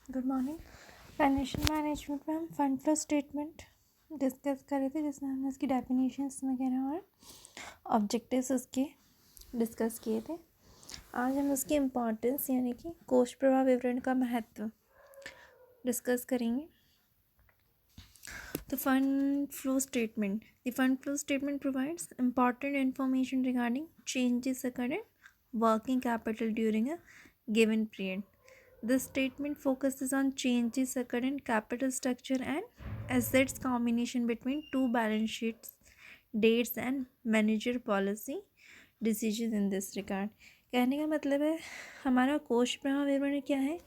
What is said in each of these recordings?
Good morning. Financial management में हम fund flow statement discuss कर रहे थे, जिसमें हमने उसकी डेफिनेशंस वगैरह और ऑब्जेक्टिव्स उसके डिस्कस किए थे। आज हम उसकी इम्पोर्टेंस यानी कि कोश प्रवाह विवरण का महत्व डिस्कस करेंगे। The fund flow statement. The fund flow statement provides important information regarding changes occurred in working capital during a given period. This statement focuses on changes occurred in capital structure and assets combination between two balance sheets, dates and manager policy decisions in this regard. कहने का मतलब है हमारा कोश प्रवाह विवरण क्या है,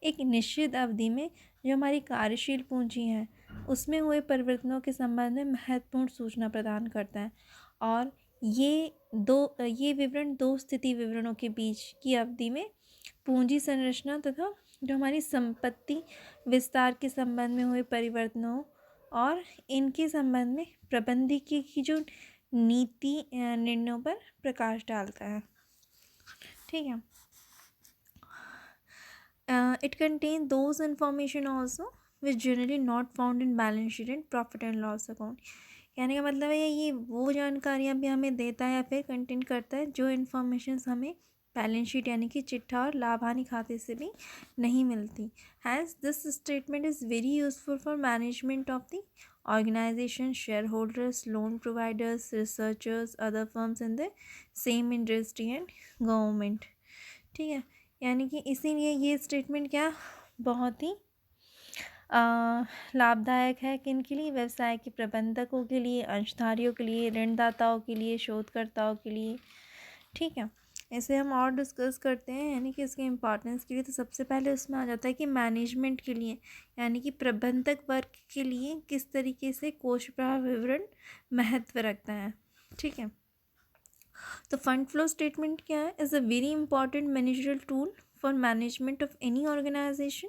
एक निश्चित अवधि में जो हमारी कार्यशील पूंजी है उसमें हुए परिवर्तनों के संबंध में महत्वपूर्ण सूचना प्रदान करता है। और ये विवरण दो स्थिति विवरणों के बीच की अवधि में पूंजी संरचना तथा जो हमारी संपत्ति विस्तार के संबंध में हुए परिवर्तनों और इनके संबंध में प्रबंधकीय की जो नीति निर्णयों पर प्रकाश डालता है। ठीक है। It contains those information also which generally not found in balance sheet and profit and loss account. कहने का मतलब है ये वो जानकारियाँ भी हमें देता है या फिर कंटेन करता है जो इन्फॉर्मेशन हमें बैलेंस शीट यानी कि चिट्ठा और लाभ हानि खाते से भी नहीं मिलती। Hence this statement is very useful for management of the organization, shareholders, loan providers, researchers, other firms in the same industry and government. ठीक है, यानी कि इसीलिए ये स्टेटमेंट क्या बहुत ही लाभदायक है किन के लिए, व्यवसाय के प्रबंधकों के लिए, अंशधारियों के लिए, ऋणदाताओं के लिए, शोधकर्ताओं के लिए। ठीक है, इसे हम और डिस्कस करते हैं यानी कि इसके इम्पोर्टेंस के लिए। तो सबसे पहले उसमें आ जाता है कि मैनेजमेंट के लिए यानी कि प्रबंधक वर्ग के लिए किस तरीके से कोश प्रवाह विवरण महत्व रखता है। ठीक है, तो फंड फ्लो स्टेटमेंट क्या है, is a very important managerial tool for management of any organisation.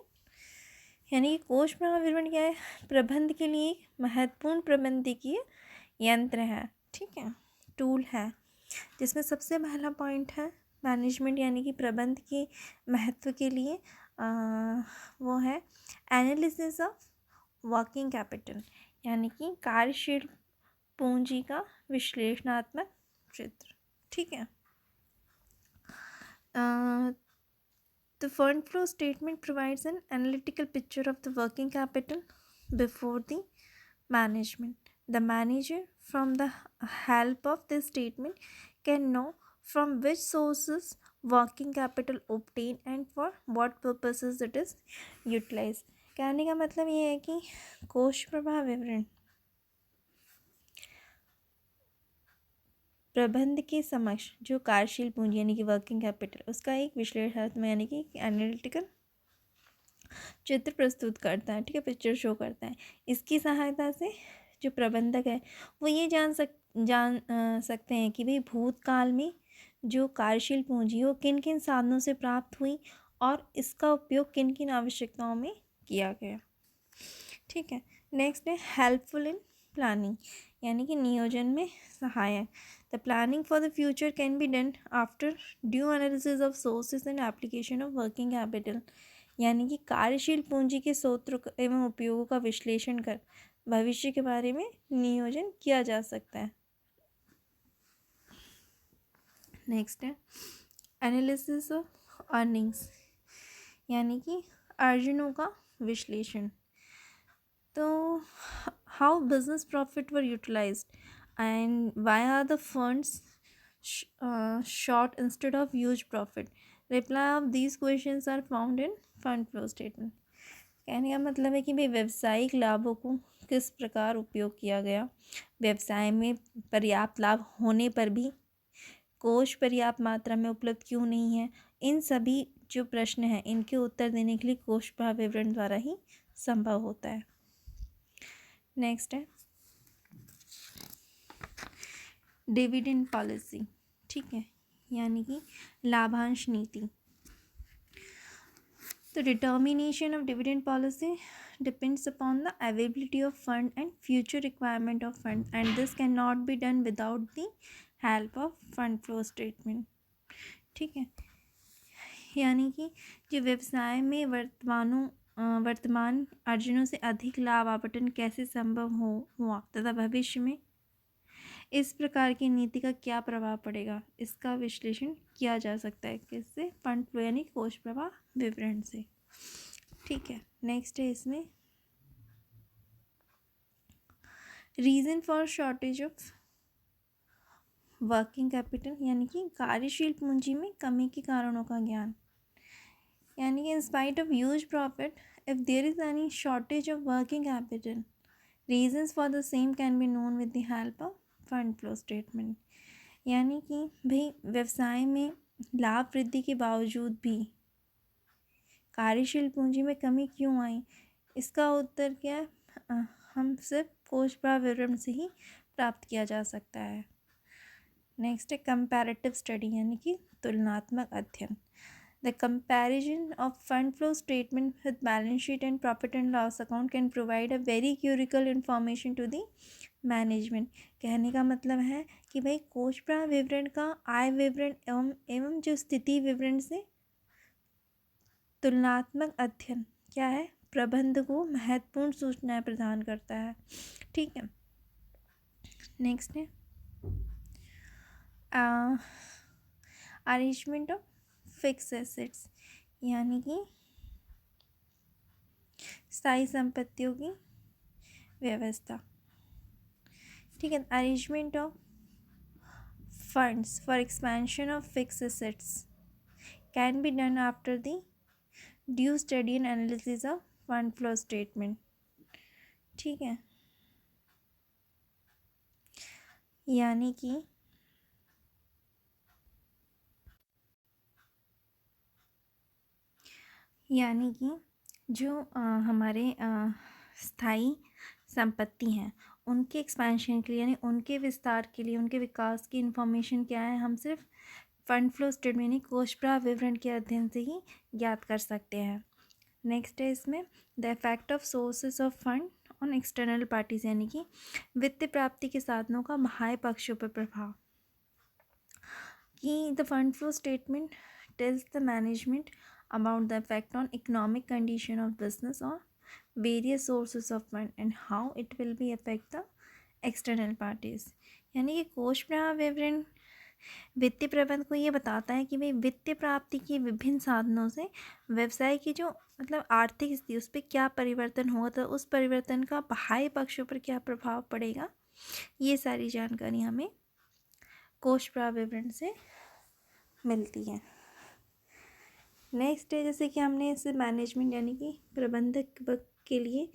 यानी कि कोश प्रवाह विवरण क्या है, प्रबंध के लिए महत्वपूर्ण प्रबंधकीय यंत्र है। ठीक है, टूल है, जिसमें सबसे पहला पॉइंट है मैनेजमेंट यानी कि प्रबंध के महत्व के लिए वो है एनालिसिस ऑफ वर्किंग कैपिटल यानी कि कार्यशील पूंजी का विश्लेषणात्मक चित्र। ठीक है, the fund flow statement provides an analytical picture of the working capital before the management. The manager, from the help of this statement, can know from which sources working capital obtained and for what purposes it is utilized. कहने का मतलब ये है कि कोश प्रवाह विवरण प्रबंध के समक्ष जो कार्यशील पूंजी यानी कि वर्किंग कैपिटल उसका एक विश्लेषणात्मक यानी कि एनालिटिकल चित्र प्रस्तुत करता है। ठीक है, पिक्चर शो करता है। इसकी सहायता से जो प्रबंधक है वो ये जान सकते हैं कि भाई भूतकाल में जो कार्यशील पूंजी वो किन किन साधनों से प्राप्त हुई और इसका उपयोग किन किन आवश्यकताओं में किया गया। ठीक है, नेक्स्ट है हेल्पफुल इन प्लानिंग यानी कि नियोजन में सहायक। The planning for the future can be done after due analysis of sources and application of working capital यानी कि कार्यशील पूंजी के स्रोतों एवं उपयोगों का विश्लेषण कर भविष्य के बारे में नियोजन किया जा सकता है। नेक्स्ट है एनालिसिस ऑफ अर्निंग्स यानी कि अर्जनों का विश्लेषण। तो how business profit were utilised and why are the funds short instead of huge profit. Reply of these questions are found in fund flow statement. कहने का मतलब है कि भाई व्यावसायिक लाभों को किस प्रकार उपयोग किया गया, व्यवसाय में पर्याप्त लाभ होने पर भी कोष पर्याप्त मात्रा में उपलब्ध क्यों नहीं है। इन सभी जो प्रश्न हैं इनके उत्तर देने के लिए कोष प्रवाह विवरण द्वारा ही संभव होता है। नेक्स्ट है डिविडेंड पॉलिसी। ठीक है, यानी कि लाभांश नीति। The determination of dividend policy depends upon the availability of fund and future requirement of funds, and this cannot be done without the help of fund flow statement. ठीक है, यानी कि जो व्यवसाय में वर्तमान अर्जनों से अधिक लाभ आवंटन कैसे संभव हुआ तथा भविष्य में इस प्रकार की नीति का क्या प्रभाव पड़ेगा, इसका विश्लेषण किया जा सकता है किससे, फंड फ्लो यानी कोष प्रवाह विवरण से। ठीक है, नेक्स्ट है इसमें reason for shortage of working capital यानी कि कार्यशील पूंजी में कमी के कारणों का ज्ञान, यानी कि in spite of huge profit if there is any shortage of working capital reasons for the same can be known with the help of fund flow statement. यानी कि भाई व्यवसाय में लाभ वृद्धि के बावजूद भी कार्यशील पूंजी में कमी क्यों आई, इसका उत्तर क्या है, हम सिर्फ कोष प्रवाह विवरण से ही प्राप्त किया जा सकता है। नेक्स्ट है कंपैरेटिव स्टडी यानी कि तुलनात्मक अध्ययन। The comparison of fund flow statement with balance sheet and profit and loss account can provide a very crucial information to the management. कहने का मतलब है कि भाई कोष प्रवाह विवरण का आय विवरण एवं जो स्थिति विवरण से तुलनात्मक अध्ययन क्या है, प्रबंध को महत्वपूर्ण सूचनाएं प्रदान करता है। ठीक है, नेक्स्ट है अरेंजमेंट ऑफ फिक्स एसेट्स यानी कि स्थायी संपत्तियों की व्यवस्था। ठीक है, arrangement of funds for expansion of fix assets can be done after the due study and analysis of fund flow statement. ठीक है, यानी कि जो हमारे स्थायी संपत्ति हैं उनके एक्सपेंशन के लिए यानी उनके विस्तार के लिए उनके विकास की इन्फॉर्मेशन क्या है, हम सिर्फ फंड फ्लो स्टेटमेंट यानी कोष प्रवाह विवरण के अध्ययन से ही ज्ञात कर सकते हैं। नेक्स्ट है इसमें the effect of sources of fund on external parties यानी कि वित्त प्राप्ति के साधनों का बाह्य पक्षों पर प्रभाव। कि the fund flow statement tells the management about the effect on economic condition of business or various sources of fund and how it will be affect the external parties। यानी कि कोष प्रवाह विवरण वित्तीय प्रबंध को ये बताता है कि भाई वित्तीय प्राप्ति के विभिन्न साधनों से व्यवसाय की जो मतलब आर्थिक स्थिति उस पर क्या परिवर्तन होगा, तो उस परिवर्तन का बाह्य पक्षों पर क्या प्रभाव पड़ेगा, ये सारी जानकारी हमें कोष प्रवाह विवरण से मिलती है। नेक्स्ट है जैसे कि हमने इसे मैनेजमेंट यानी कि प्रबंधक के लिए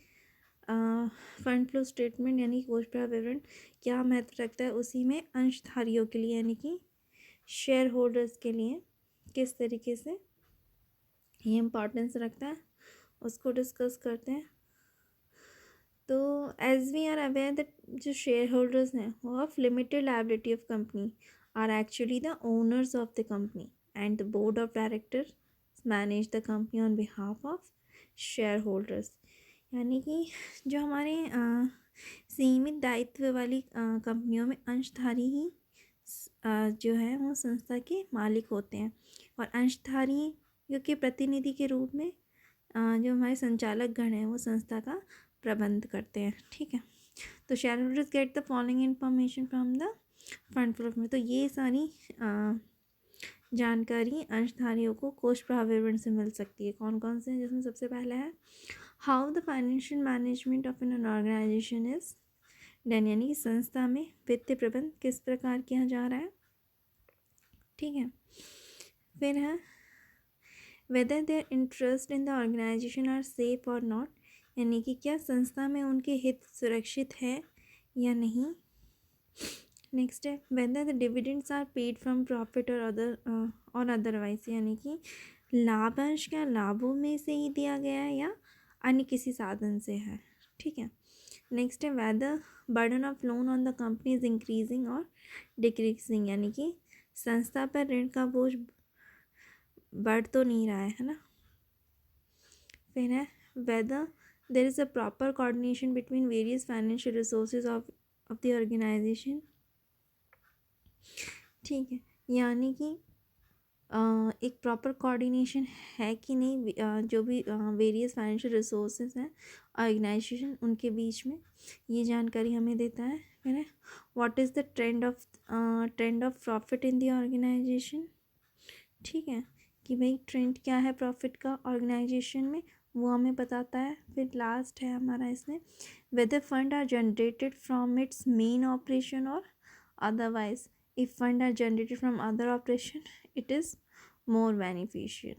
फंड फ्लो स्टेटमेंट यानी कोष प्रवाह विवरण क्या महत्व रखता है, उसी में अंशधारियों के लिए यानी कि शेयर होल्डर्स के लिए किस तरीके से ये इम्पोर्टेंस रखता है उसको डिस्कस करते हैं। तो as we are aware that जो शेयर होल्डर्स हैं वो of limited liability of company are actually the owners of the company and the board of director manage the company on behalf of shareholders. यानी कि जो हमारे सीमित दायित्व वाली कंपनियों में अंशधारी ही जो है वो संस्था के मालिक होते हैं और अंशधारियों के प्रतिनिधि के रूप में जो हमारे संचालक गण हैं वो संस्था का प्रबंध करते हैं। ठीक है, तो share holders get the following information from the fund flow में। तो ये सारी जानकारी अंशधारियों को कोष प्रवाह विवरण से मिल सकती है। कौन कौन से हैं, जिसमें सबसे पहला है how the financial management of an organisation is done यानी कि संस्था में वित्तीय प्रबंध किस प्रकार किया जा रहा है। ठीक है, फिर है whether there interest in the organisation are safe or not यानी कि क्या संस्था में उनके हित सुरक्षित है या नहीं। नेक्स्ट है whether the dividends are paid from profit or otherwise यानी कि लाभांश क्या लाभों में से ही दिया गया है या अन्य किसी साधन से है। ठीक है, नेक्स्ट है whether burden of loan on the company is increasing or decreasing यानी कि संस्था पर ऋण का बोझ बढ़ तो नहीं रहा है ना। फिर है whether there is a proper coordination between various financial resources of the organisation. ठीक है, यानी कि एक प्रॉपर कोऑर्डिनेशन है कि नहीं जो भी वेरियस फाइनेंशियल रिसोर्सेज हैं ऑर्गेनाइजेशन उनके बीच में, ये जानकारी हमें देता है। What is the trend of profit in the organisation, ठीक है, कि भाई ट्रेंड क्या है प्रॉफिट का ऑर्गेनाइजेशन में, वो हमें बताता है। फिर लास्ट है हमारा इसमें, whether fund are generated from its main operation और otherwise, if fund are generated from other operation it is more beneficial,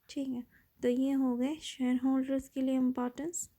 ठीक है। तो ये हो गए शेयर होल्डर्स के लिए इम्पोर्टेंस।